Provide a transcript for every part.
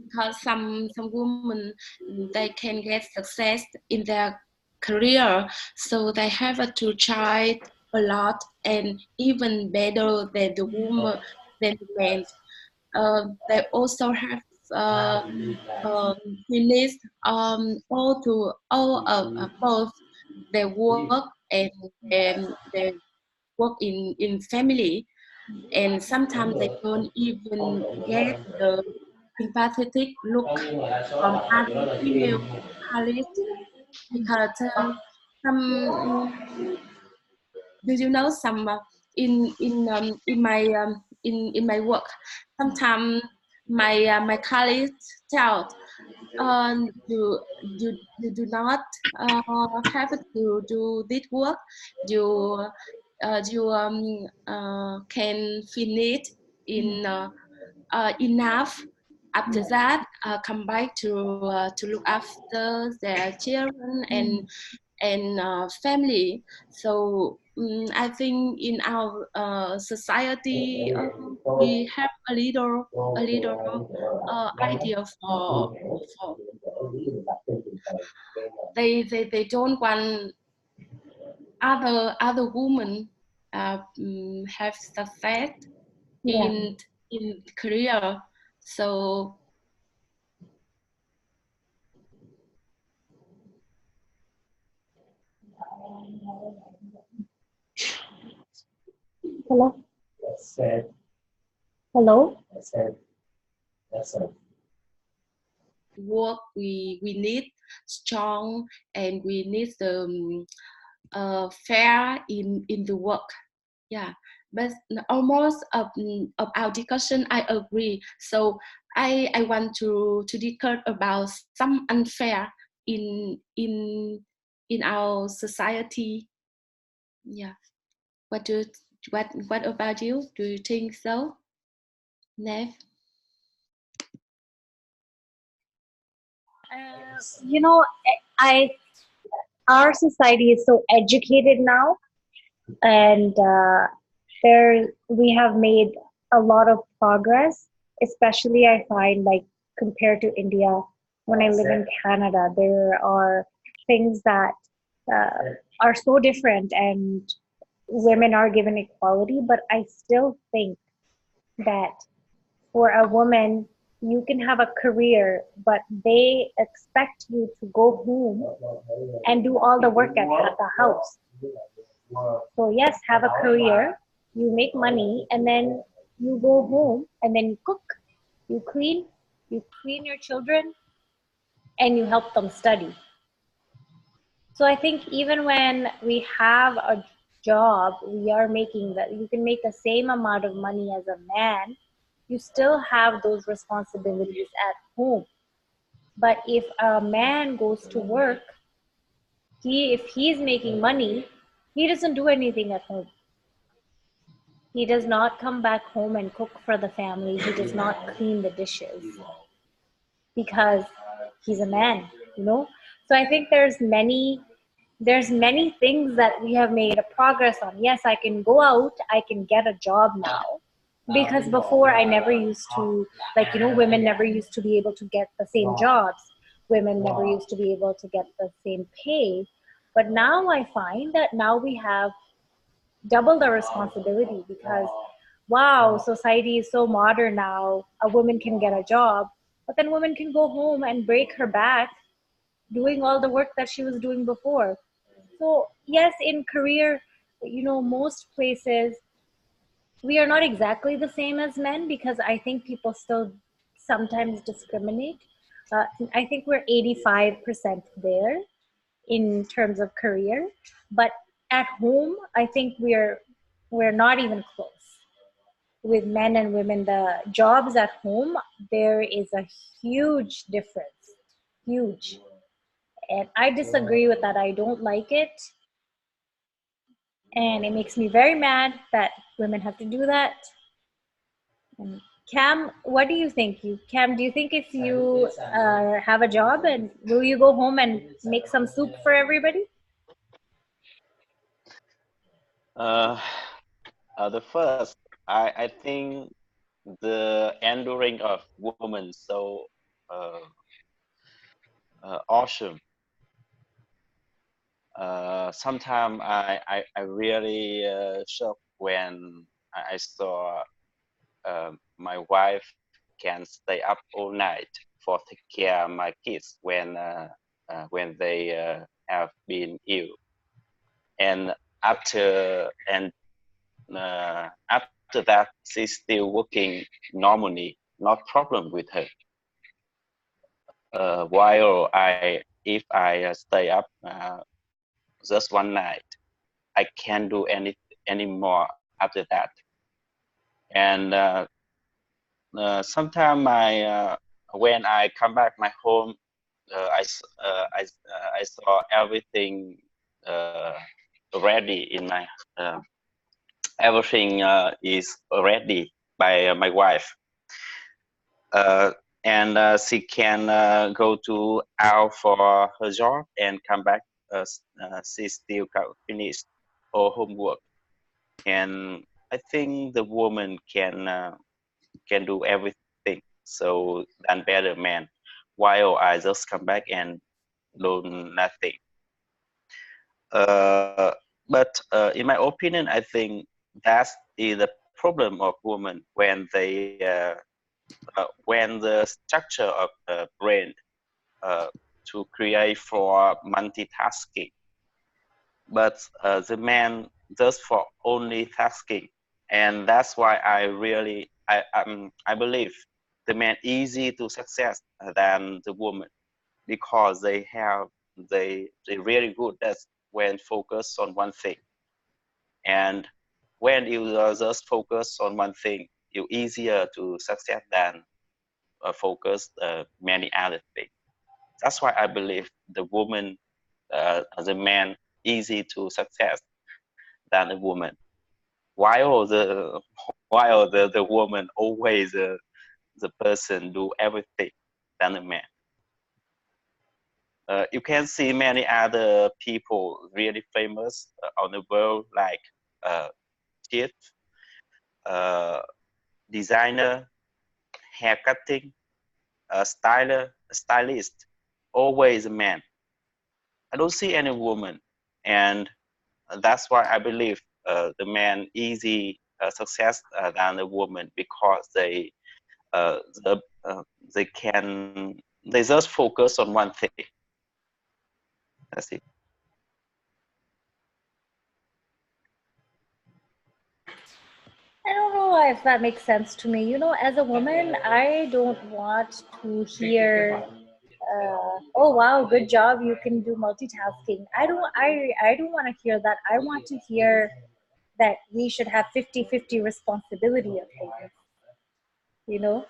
because some women, they can get success in their career, so they have to try a lot and even better than the woman, than the men. They also have finished all both their work and their work in family, and sometimes they don't even get the sympathetic look from other female colleagues because some do you know some in my work sometimes my colleagues tell you do not have to do this work. You can finish in enough. After that, come back to look after their children and family. So I think in our society we have a little idea for they don't want other women have success in career. So hello. Hello. work we need strong, and we need the fair in the work. Yeah, but almost of our discussion I agree. So I want to discuss about some unfair in our society. Yeah, what about you? Do you think so, Nev? You know, I our society is so educated now, and there we have made a lot of progress. Especially, I find, like, compared to India. When I live in Canada, there are things that are so different, and women are given equality. But I still think that for a woman, you can have a career, but they expect you to go home and do all the work at the house. So yes, have a career, you make money, and then you go home and then you cook, you clean your children, and you help them study. So I think even when we have a job, we are making that you can make the same amount of money as a man, you still have those responsibilities at home. But if a man goes to work, if he's making money, he doesn't do anything at home. He does not come back home and cook for the family. He does not clean the dishes because he's a man, you know. So I think there's many things that we have made a progress on. Yes, I can go out, I can get a job now, because before I never used to, like, you know, women never used to be able to get the same jobs. Women never used to be able to get the same pay. But now I find that now we have double the responsibility because, wow, society is so modern now. A woman can get a job, but then woman can go home and break her back doing all the work that she was doing before. So yes, in career, you know, most places we are not exactly the same as men, because I think people still sometimes discriminate. I think we're 85% there in terms of career, but at home, I think we're not even close. With men and women, the jobs at home, there is a huge difference, huge. And I disagree with that. I don't like it. And it makes me very mad that women have to do that. And Cam, what do you think? Cam, do you think if you have a job, and will you go home and make some soup for everybody? The first, I think the enduring of women so awesome. Sometimes I really shocked when I saw my wife can stay up all night for take care of my kids when they have been ill, and after that she's still working normally, not problem with her. While if I stay up just one night, I can't do any more after that. And sometimes when I come back my home, I saw everything ready in my everything is ready by my wife, uh, and she can go to out for her job and come back. She still finish all homework, and I think the woman can do everything so than better man, while I just come back and do nothing. But in my opinion, I think that is the problem of women when the structure of the brain uh, to create for multitasking, but the man just for only tasking, and that's why I believe the man easy to success than the woman, because they really good at when focus on one thing. And when you just focus on one thing, you easier to success than focus many other things. That's why I believe the woman, the man, easy to success than the woman. While the woman always the person do everything than the man. You can see many other people really famous on the world, like uh, chef, uh, designer, hair cutting, stylist, always a man. I don't see any woman, and that's why I believe the man easy success than the woman, because uh, the, uh, they just focus on one thing. That's it. I don't know if that makes sense to me. You know, as a woman, I don't want to hear, "Oh wow, good job, you can do multitasking." I don't want to hear that. I want to hear that we should have 50-50 responsibility of things, you know?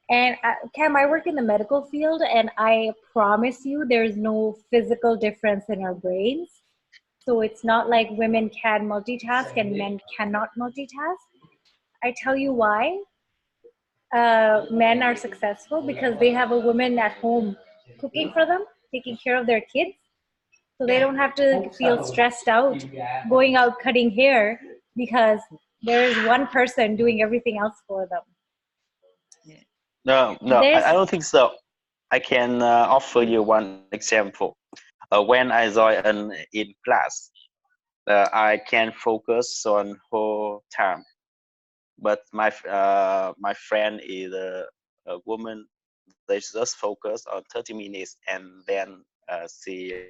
And Cam, I work in the medical field, and I promise you there's no physical difference in our brains. So it's not like women can multitask and men cannot multitask. I tell you why men are successful, because they have a woman at home cooking for them, taking care of their kids. So they don't have to feel stressed out going out cutting hair, because there is one person doing everything else for them. No, There's I don't think so. I can offer you one example. When I join in class, I can focus on whole time. But my friend is a woman. They just focus on 30 minutes, and then she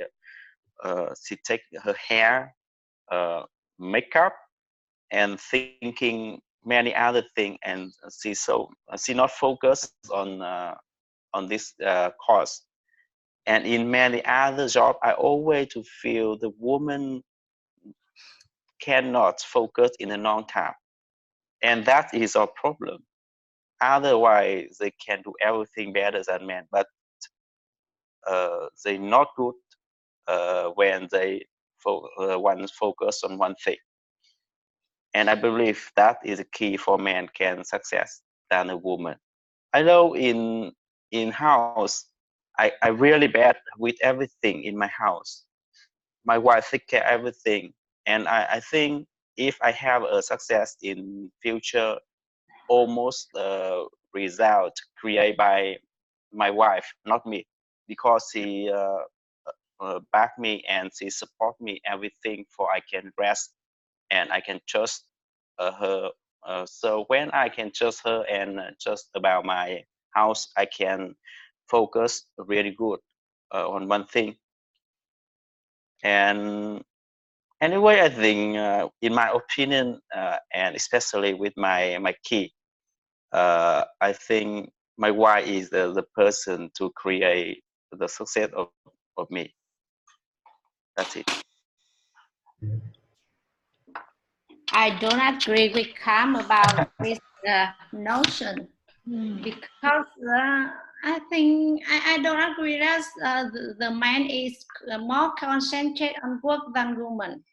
take her hair, uh, makeup, and thinking many other things, and she not focus on this course. And in many other jobs, I always to feel the woman cannot focus in a long time, and that is our problem. Otherwise, they can do everything better than men, but they not good when they once focus on one thing. And I believe that is a key for men can success than a woman. I know in house, I really bad with everything in my house. My wife take care everything, and I think if I have a success in future, almost result created by my wife, not me, because she back me and she support me everything for I can rest and I can trust her. So when I can trust her and just about my house, I can focus really good on one thing. And anyway, I think, in my opinion, and especially with my kid, I think my wife is the person to create the success of me. That's it. I don't agree with Cam about this notion, because I think I don't agree that the man is more concentrated on work than woman.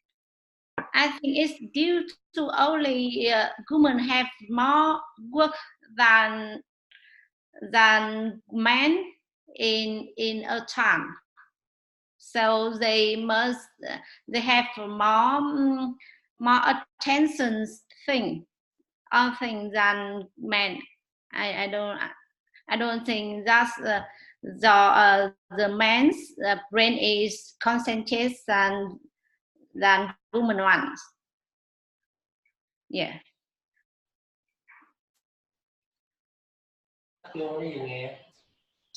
I think it's due to only women have more work than men in a time, so they have more attention thing on things than men. I don't think that's the man's brain is concentrated than woman ones. Yeah.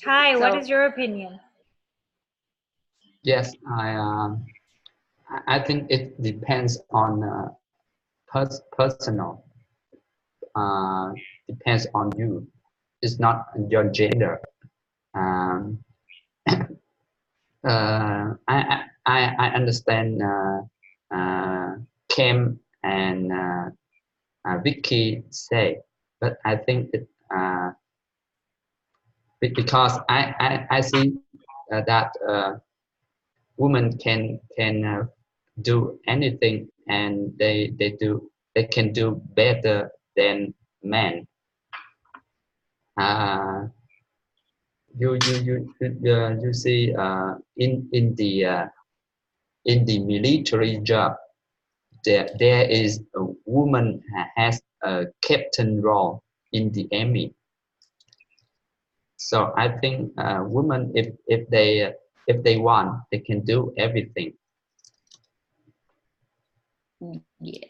Ty, what is your opinion? Yes, I think it depends on personal. Depends on you. It's not your gender. I understand Kim and Vicky say, but I think it because I see that women can do anything, and they can do better than men. You see in the military job, there is a woman has a captain role in the army. So I think women, if they want, they can do everything. Yeah,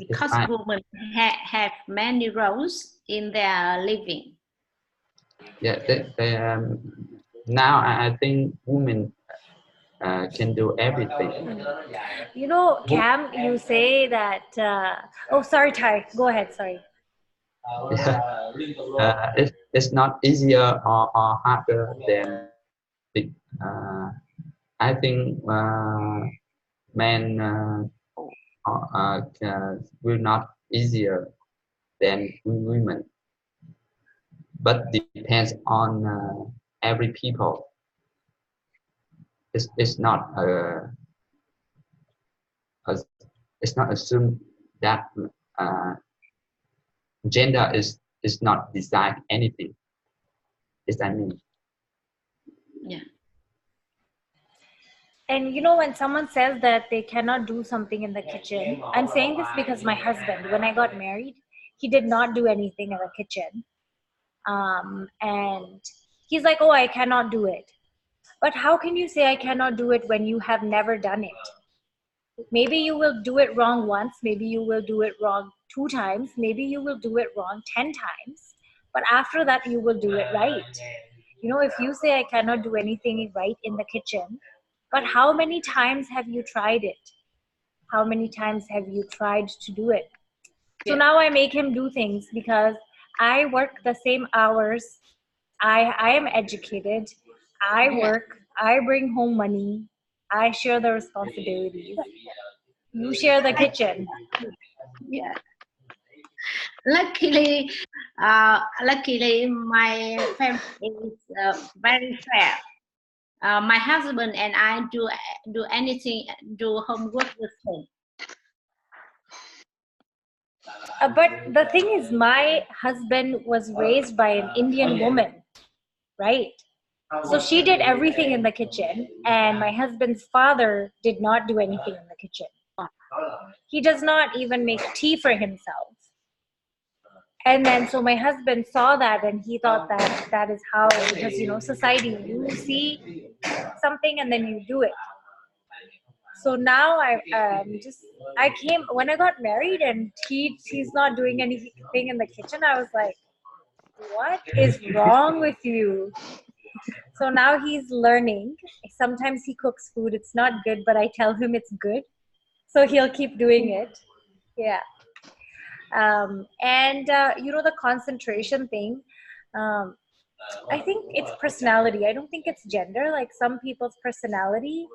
because women have many roles in their living. Yeah, now I think women can do everything. You know, Cam, you say that. Oh, sorry, Ty. Go ahead. Sorry. It's not easier or harder than I think men will not easier than women, but depends on every people. It's not it's not assumed that gender is not decide anything. Is that mean? Yeah. And you know, when someone says that they cannot do something in the kitchen, I'm saying this because my husband, when I got married, he did not do anything in the kitchen. And he's like, oh, I cannot do it. But how can you say I cannot do it when you have never done it? Maybe you will do it wrong once, maybe you will do it wrong 2 times, maybe you will do it wrong 10 times, but after that you will do it right. You know, if you say I cannot do anything right in the kitchen, but how many times have you tried it? How many times have you tried to do it? So now I make him do things because I work the same hours. I am educated. I work. I bring home money. I share the responsibilities. You share the kitchen. Yeah. Luckily, my family is very fair. My husband and I do anything, do homework with him. But the thing is, my husband was raised by an Indian woman, right? So she did everything in the kitchen, and my husband's father did not do anything in the kitchen. He does not even make tea for himself. And then so my husband saw that and he thought that that is how, because you know, society, you see something and then you do it. So now I came when I got married and he's not doing anything in the kitchen. I was like, what is wrong with you? So now he's learning. Sometimes he cooks food, it's not good, but I tell him it's good, so he'll keep doing it. Yeah. And you know, the concentration thing, I think it's personality. I don't think it's gender. Like some people's personality,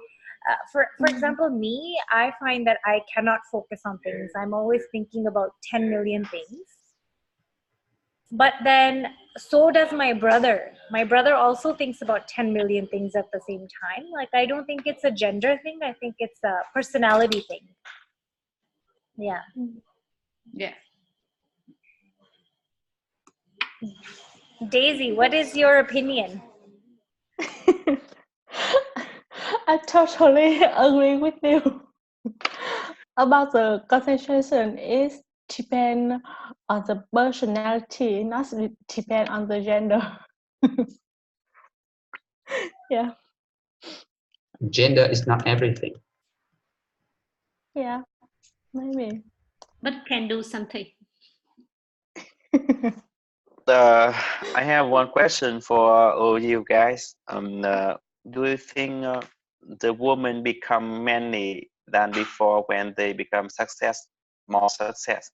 for example, me, I find that I cannot focus on things. I'm always thinking about 10 million things. But then so does my brother. My brother also thinks about 10 million things at the same time. Like I don't think it's a gender thing. I think it's a personality thing. Yeah. Yeah. Daisy, what is your opinion? I totally agree with you. About the concentration is depend on the personality, not depend on the gender. Yeah. Gender is not everything. Yeah, maybe. But can do something. I have one question for all you guys. Do you think the women become many than before when they become more success?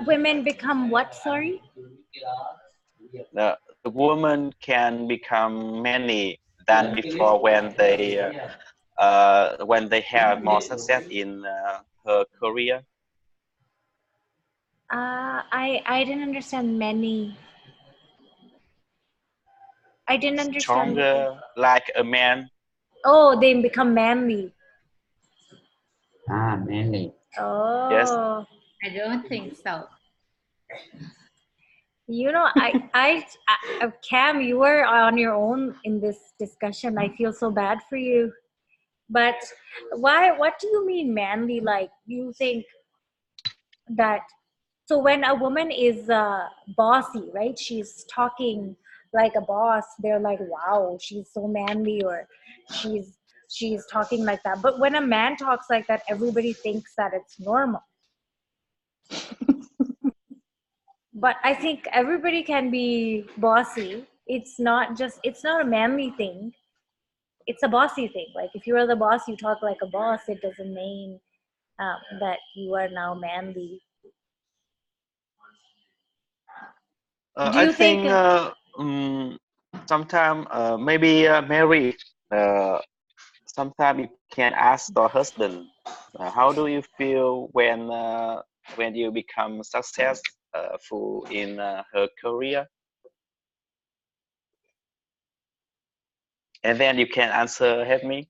Women become what? Sorry. The woman can become many than before when they have more success in her career. I didn't understand many. I didn't understand. Stronger, like a man. Oh, they become manly. Manly. Oh. Yes. I don't think so. You know, Cam, you were on your own in this discussion. I feel so bad for you. But why? What do you mean manly? Like you think that? So when a woman is bossy, right? She's talking like a boss. They're like, wow, she's so manly, or she's talking like that. But when a man talks like that, everybody thinks that it's normal. But I think everybody can be bossy. It's not a manly thing. It's a bossy thing. Like if you are the boss, you talk like a boss. It doesn't mean that you are now manly. Do you I think sometimes maybe Mary, sometimes you can ask your husband, how do you feel when you become successful in her career? And then you can answer, help me.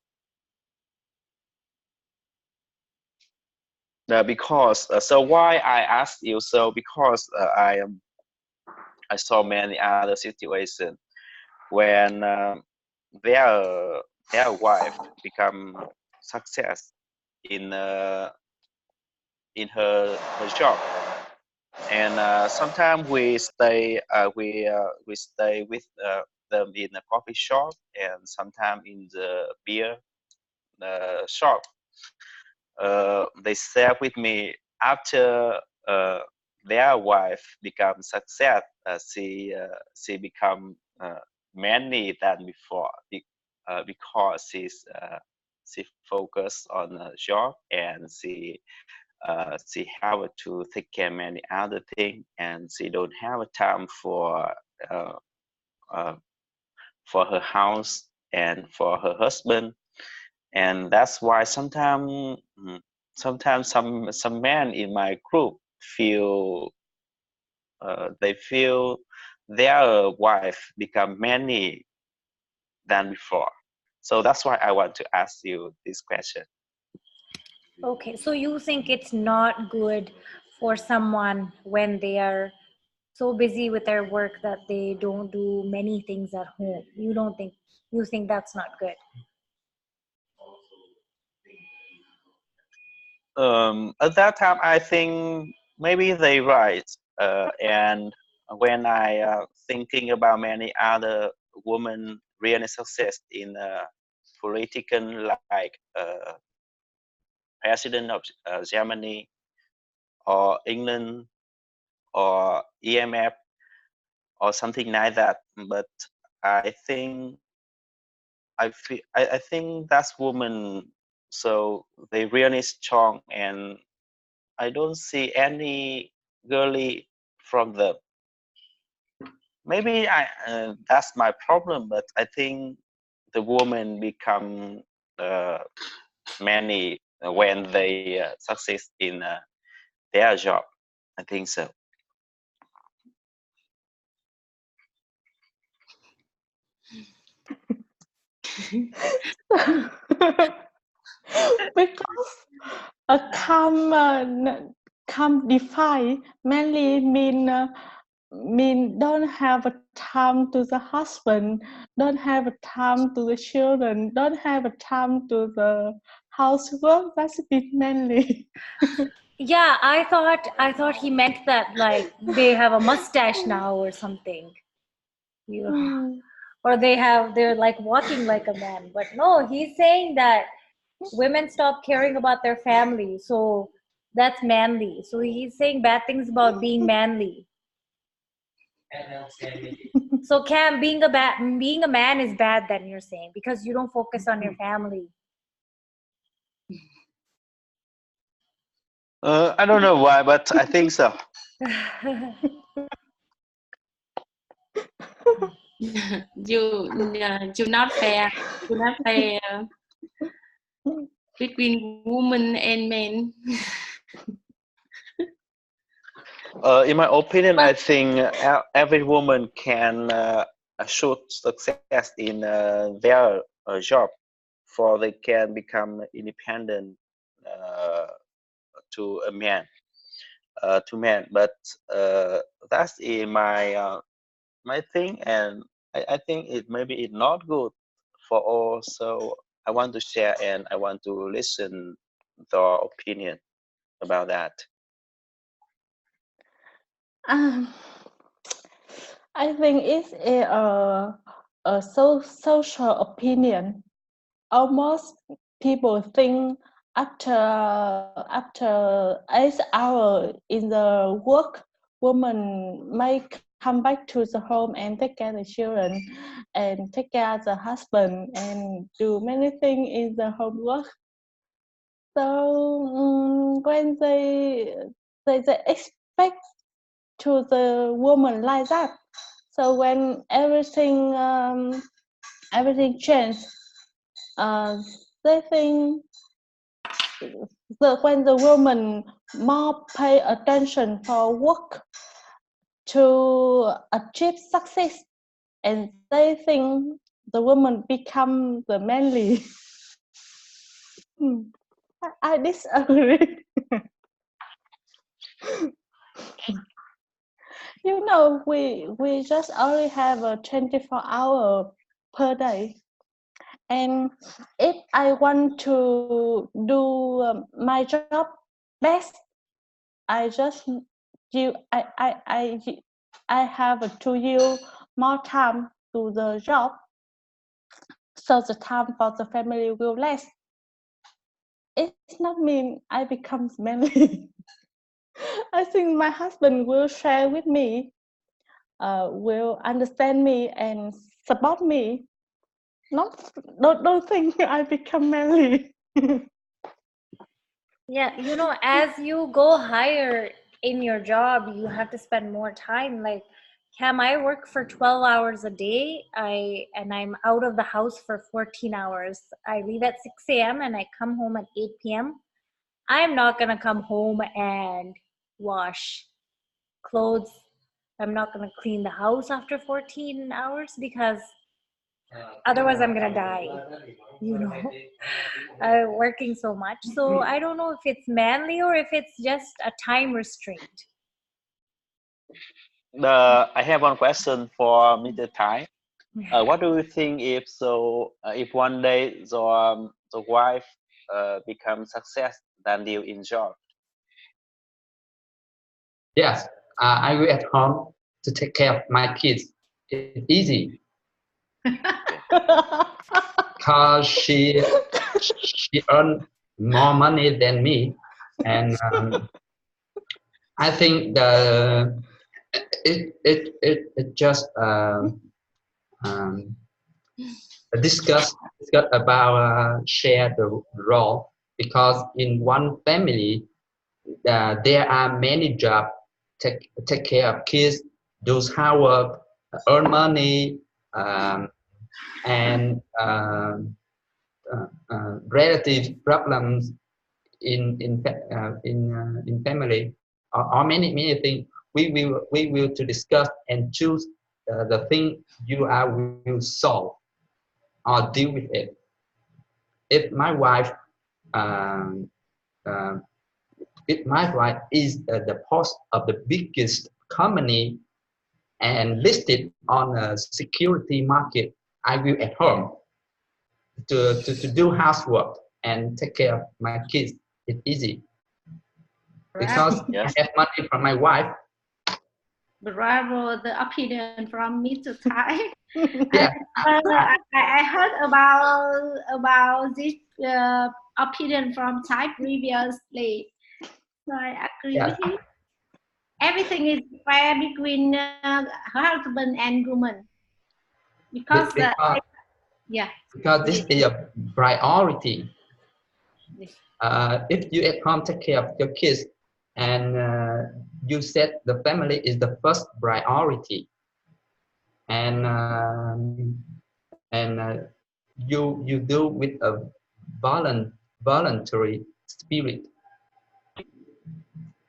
Because so why I asked you, so because I saw many other situations when their wife become success in her job, and sometimes we stay with them in a coffee shop, and sometimes in the beer shop. They share with me after their wife become success, she become many than before, because she focused on her job, and she have to take care of many other things, and she don't have time uh, uh, for her house and for her husband. And that's why sometimes some men in my group feel they feel their wife become many than before. So that's why I want to ask you this question. Okay, so you think it's not good for someone when they are so busy with their work that they don't do many things at home. You think that's not good? At that time, I think maybe they right. And when I thinking about many other women really success in political, like president of Germany or England or EMF or something like that. But I think I think that's woman. So they really strong, and I don't see any girly from them. Maybe that's my problem, but I think the woman become many when they succeed in their job. I think so. Because a come define mainly mean don't have a time to the husband, don't have a time to the children, don't have a time to the housework. That's a bit manly. Yeah, I thought he meant that like they have a mustache now or something. Or they're like walking like a man. But no, he's saying that women stop caring about their family, so that's manly. So he's saying bad things about being manly. So Cam, being a man is bad then, you're saying, because you don't focus on your family. I don't know why, but I think so. you not fair. You not fair between women and men. In my opinion, I think every woman can should success in their job, for they can become independent to a man, to men. But that's in my my thing, and I think it maybe it's not good for all. So I want to share and I want to listen their opinion about that. I think it's a social opinion. Almost people think after 8 hours in the work, woman may come back to the home and take care of the children and take care of the husband and do many things in the homework. So when they expect to the woman like that, so when everything changed, they think when the woman more pay attention for work to achieve success, and they think the woman become the manly. I disagree. You know, we just only have a 24-hour per day, and if I want to do my job best, I just I have to use more time to the job, so the time for the family will less. It's not mean I become manly. I think my husband will share with me, will understand me and support me. Don't think I become manly. Yeah, you know, as you go higher in your job, you have to spend more time. Like, Cam, I work for 12 hours a day. I'm out of the house for 14 hours. I leave at 6 a.m. and I come home at 8 p.m. I'm not gonna come home and wash clothes. I'm not gonna clean the house after 14 hours because otherwise I'm gonna die, you know. Working so much, so I don't know if it's manly or if it's just a time restraint. I have one question for Mr. Thái. What do you think if one day the wife becomes success, than you enjoy. Yes, I will at home to take care of my kids. It's easy because she earn more money than me, and I think it just um, discuss about share the role, because in one family there are many jobs, take care of kids, do housework, earn money, and relative problems in family, or many things. We will to discuss and choose the thing you are will solve or deal with it. If my wife um, uh, if my wife is the boss of the biggest company and listed on a security market, I will at home to do housework and take care of my kids. It's easy because Yes. I have money from my wife. Bravo, the opinion from Mr. Thai. Yeah. I heard about this opinion from Thai previously. So I agree Yeah. with you. Everything is fair between husband and woman because yeah. Because this is a priority. If you at home take care of your kids, and you said the family is the first priority, and you do with a voluntary spirit.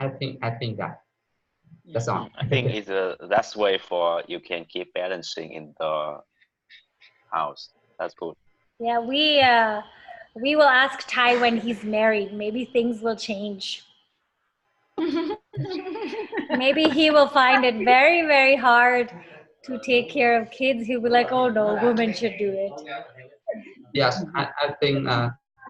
I think that's all. I think it's that's way for you can keep balancing in the house. That's good. Yeah, we will ask Ty when he's married. Maybe things will change. Maybe he will find it very, very hard to take care of kids. He'll be like, oh no, women should do it. Yes, I think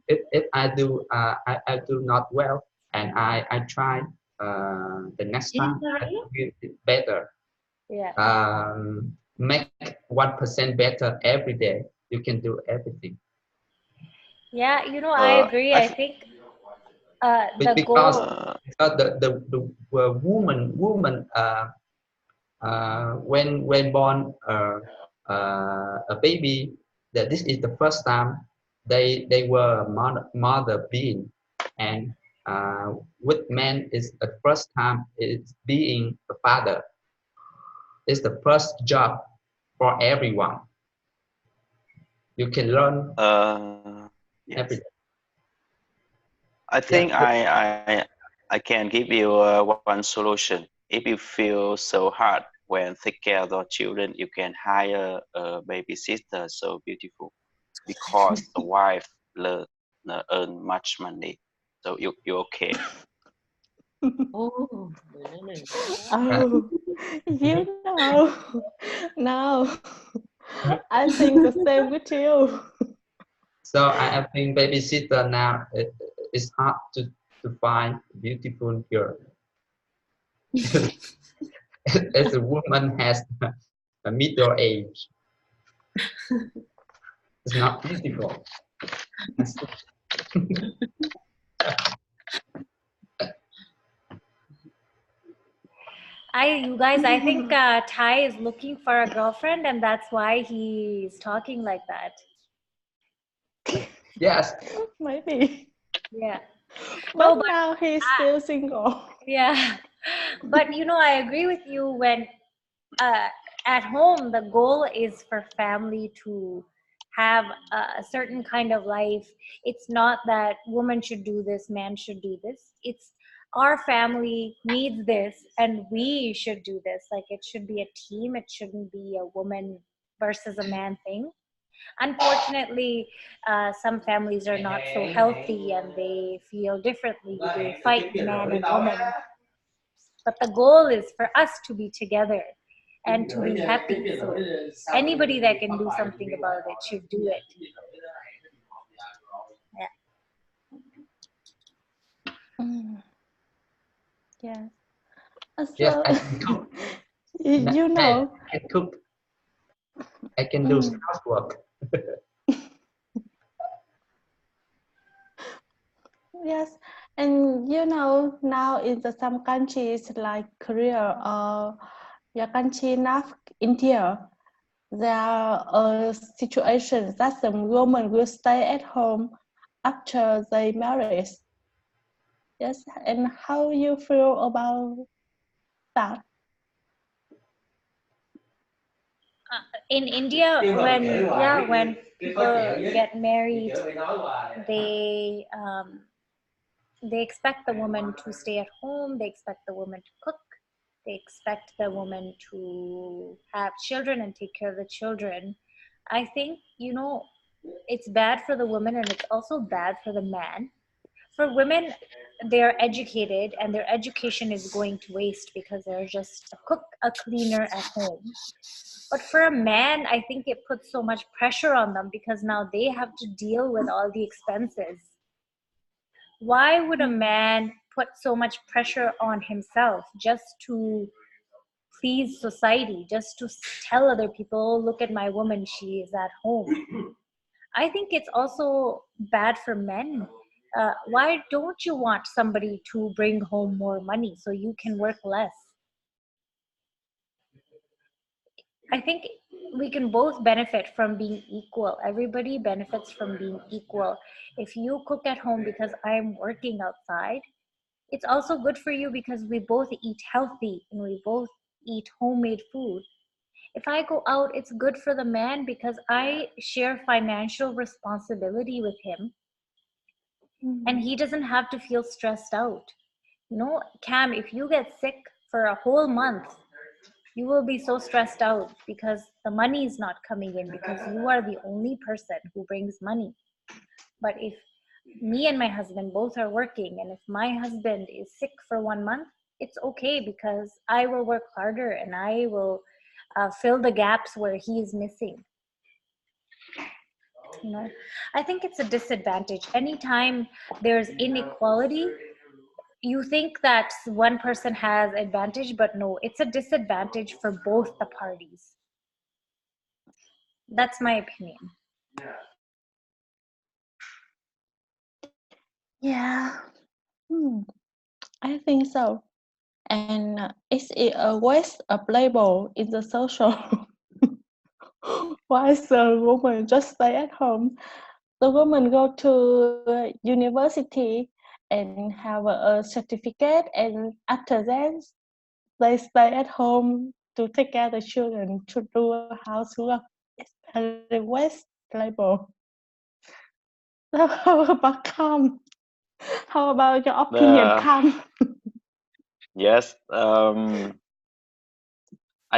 if I do I do not well, and I try the next time I will do better. Yeah. Make 1% better every day. You can do everything. Yeah, you know, I agree. I think the Because goal. the woman when born a baby, that this is the first time they were a mother being, and with men is the first time is being a father. It's the first job for everyone. You can learn yes. every day. I think I can give you one solution. If you feel so hard when take care of the children, you can hire a babysitter. So beautiful, because the wife earn much money. So you okay. Oh, you know, no, I think the same with you. So I think babysitter now it's hard to find beautiful girl. As a woman has a middle age, it's not beautiful. You guys, I think Ty is looking for a girlfriend, and that's why he's talking like that. Yes. Maybe. Yeah. But now he's still single. Yeah. But you know, I agree with you when at home the goal is for family to have a certain kind of life. It's not that woman should do this, man should do this. It's our family needs this and we should do this. Like it should be a team. It shouldn't be a woman versus a man thing. Unfortunately, some families are not so healthy and they feel differently. They fight man and woman. But the goal is for us to be together and to be happy. So anybody that can do something about it should do it. Yeah. Yes. Yes, So, I can cook. you know, I can cook. I can do housework. yes, and you know, now in some countries like Korea or your country, North India, there are situations that some women will stay at home after they marry. Yes, and how you feel about that? In India, when people get married, they expect the woman to stay at home. They expect the woman to cook. They expect the woman to have children and take care of the children. I think, it's bad for the woman and it's also bad for the man. For women, they're educated and their education is going to waste because they're just a cook, a cleaner at home. But for a man, I think it puts so much pressure on them because now they have to deal with all the expenses. Why would a man put so much pressure on himself just to please society, just to tell other people, oh, look at my woman, she is at home? I think it's also bad for men. Why don't you want somebody to bring home more money so you can work less? I think we can both benefit from being equal. Everybody benefits from being equal. If you cook at home because I'm working outside, it's also good for you because we both eat healthy and we both eat homemade food. If I go out, it's good for the man because I share financial responsibility with him and he doesn't have to feel stressed out. Cam, if you get sick for a whole month, you will be so stressed out because the money is not coming in because you are the only person who brings money. But if me and my husband both are working and if my husband is sick for 1 month, it's okay because I will work harder and I will fill the gaps where he is missing. I think it's a disadvantage. Anytime there's inequality, you think that one person has advantage, but no, it's a disadvantage for both the parties. That's my opinion. Yeah, I think so. And it's a waste of labor in the social. Why the woman just stay at home? The woman go to university and have a certificate, and after that, they stay at home to take care of the children, to do housework. It's a waste labor. So how about Cam? How about your opinion, Cam? Yes, I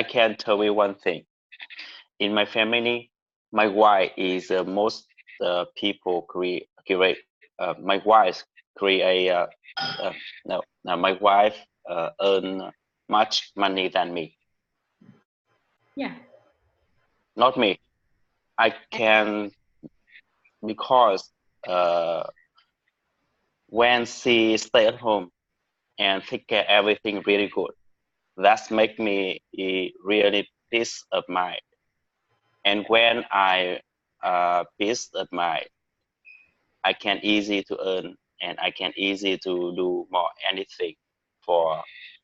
can tell you one thing. In my family, my wife is most people create. My wife create. No, my wife earn much money than me. Yeah. Not me. I can because when she stay at home and take care everything really good, that's make me really peace of mind. And when I peace of mind, I can easy to earn and I can easy to do more anything for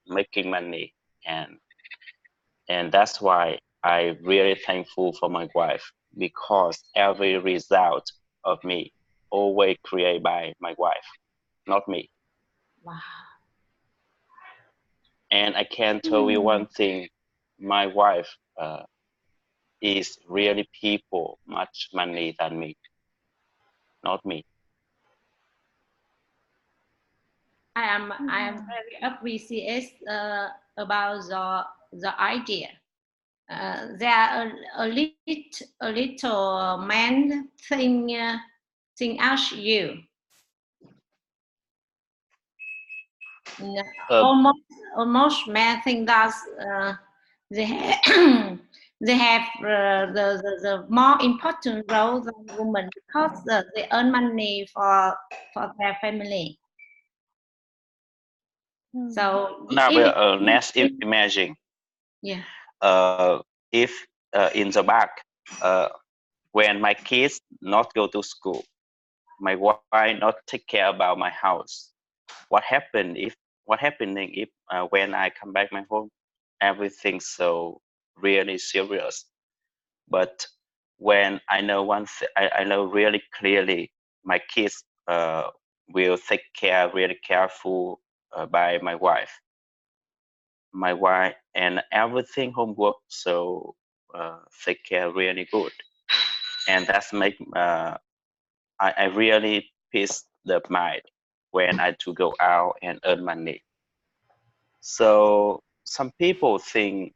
making money, and that's why I really thankful for my wife because every result of me always created by my wife, not me. Wow. And I can tell you one thing, my wife is really people much money than me, not me. I am very appreciate about the idea. There are a little man think as you. Almost men think that they have, they have the more important role than women because they earn money for their family. So Now if let's imagine yeah, if in the back when my kids not go to school, my wife not take care about my house. What happening if when I come back my home, everything so really serious. But when I know I know really clearly my kids will take care really careful by my wife and everything homework so take care really good, and that's make I really peace the mind when I to go out and earn money. So some people think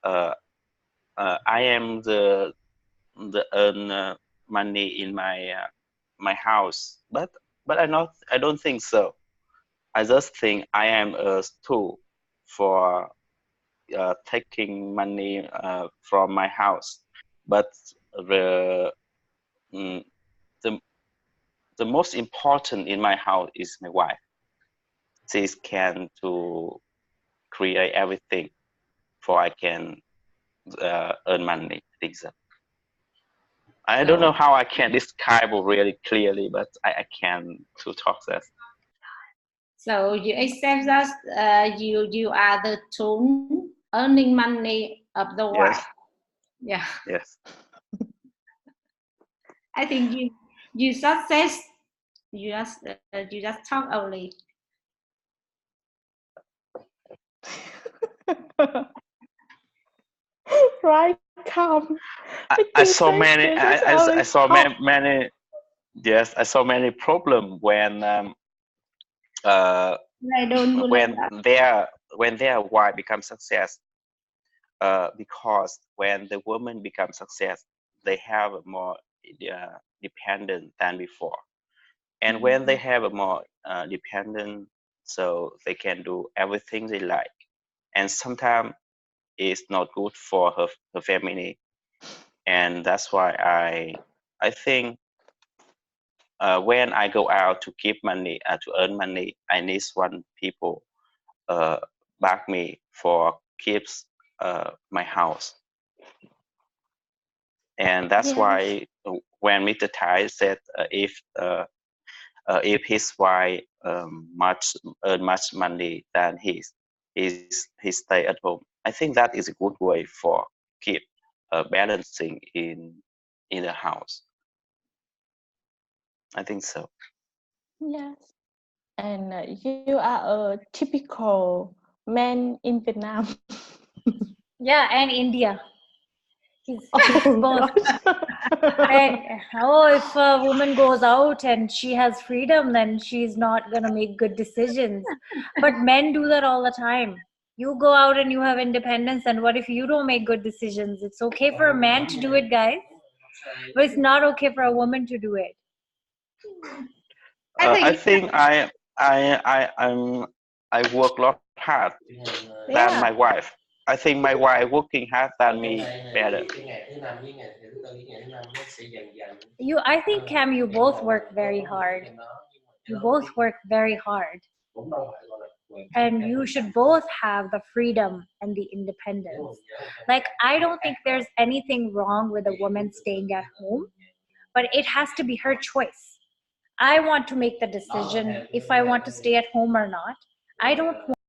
I am the earn money in my house, but I don't think so. I just think I am a tool for taking money from my house, but the mm, the the most important in my house is my wife. She can to create everything for I can earn money. I think so. I don't know how I can describe really clearly, but I can to talk that. So you accept that you are the tool earning money of the Yes. wife. Yeah, Yes. I think you success. You just talk only. Right, come. I saw many. I saw many. Yes, I saw many problem when I don't do like that. when their wife becomes success. Because when the woman becomes success, they have a more dependent than before. And when they have a more dependent, so they can do everything they like. And sometimes it's not good for her family. And that's why I think when I go out to give money to earn money, I need one people uh, back me for keeps my house. And that's why when Mr. Tai said if his wife earn much money than he stay at home, I think that is a good way for keep balancing in the house. I think so. Yes. And you are a typical man in Vietnam. Yeah, and India. He's Oh, both. gosh. And if a woman goes out and she has freedom, then she's not gonna make good decisions. But men do that all the time. You go out and you have independence, and what if you don't make good decisions? It's okay for a man to do it, guys, but it's not okay for a woman to do it. I think I work a lot hard than my wife. I think my wife working hard than me better. I think, Cam, you both work very hard. You both work very hard. And you should both have the freedom and the independence. Like, I don't think there's anything wrong with a woman staying at home, but it has to be her choice. I want to make the decision if I want to stay at home or not. I don't